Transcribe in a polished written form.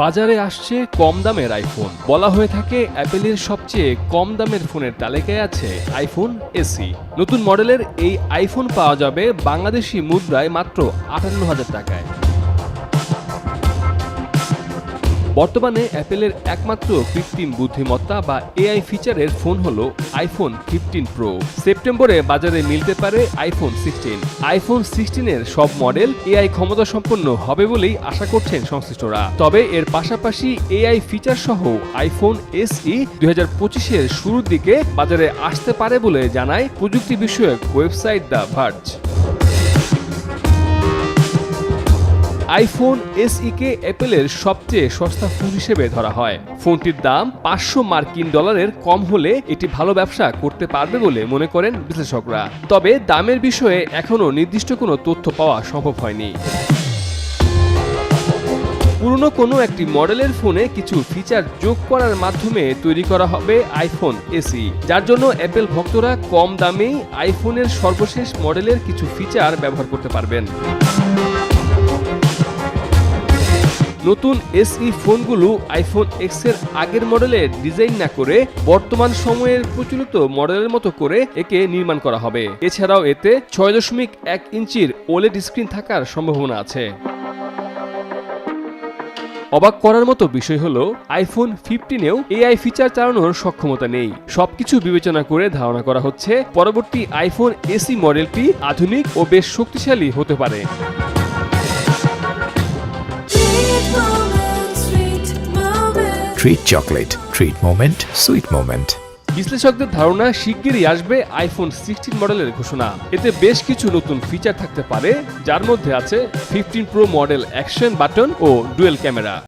বাজারে আসছে কম দামের আইফোন। বলা হয়ে থাকে অ্যাপেলের সবচেয়ে কম দামের ফোনের তালিকায় আছে আইফোন এসি। নতুন মডেলের এই আইফোন পাওয়া যাবে বাংলাদেশি মুদ্রায় মাত্র ৫৮,০০০ টাকায়। বর্তমানে অ্যাপেলের একমাত্র কৃত্রিম বুদ্ধিমত্তা বা এআই ফিচারের ফোন হলো আইফোন 15 প্রো। সেপ্টেম্বরে বাজারে মিলতে পারে আইফোন 16। আইফোন 16-এর সব মডেল এআই ক্ষমতা সম্পন্ন হবে বলেই আশা করছেন সংশ্লিষ্টরা। তবে এর পাশাপাশি এআই ফিচার সহ আইফোন এসই 2025-এর শুরুর দিকে বাজারে আসতে পারে বলে জানায় প্রযুক্তি বিষয়ক website the Verge. IPhone SE কে অ্যাপেলের সবচেয়ে সস্তা ফোন হিসেবে ধরা হয়। ফোনটির দাম $500 কম হলে এটি ভালো ব্যবসা করতে পারবে বলে মনে করেন বিশ্লেষকরা। তবে দামের বিষয়ে এখনও নির্দিষ্ট কোনো তথ্য পাওয়া সম্ভব হয়নি। পুরনো কোনো একটি মডেলের ফোনে কিছু ফিচার যোগ করার মাধ্যমে তৈরি করা হবে আইফোন এসি, যার জন্য অ্যাপেল ভক্তরা কম দামেই আইফোনের সর্বশেষ মডেলের কিছু ফিচার ব্যবহার করতে পারবেন। নতুন এসই ফোনগুলো আইফোন এক্স এর আগের মডেলের ডিজাইন না করে বর্তমান সময়ের প্রচলিত মডেলের মতো করে একে নির্মাণ করা হবে। এছাড়াও এতে 6.1 ইঞ্চির ওলেড স্ক্রিন থাকার সম্ভাবনা আছে। অবাক করার মতো বিষয় হলো আইফোন 15-এও এআই ফিচার চালানোর সক্ষমতা নেই। সবকিছু বিবেচনা করে ধারণা করা হচ্ছে পরবর্তী আইফোন এসি মডেলটি আধুনিক ও বেশ শক্তিশালী হতে পারে। Treat chocolate. Treat moment. Sweet moment. বিশ্লেষকদের ধারণা শিগগিরই আসবে আইফোন 16 মডেলের ঘোষণা। এতে বেশ কিছু নতুন ফিচার থাকতে পারে, যার মধ্যে আছে 15 pro model action button oh dual camera.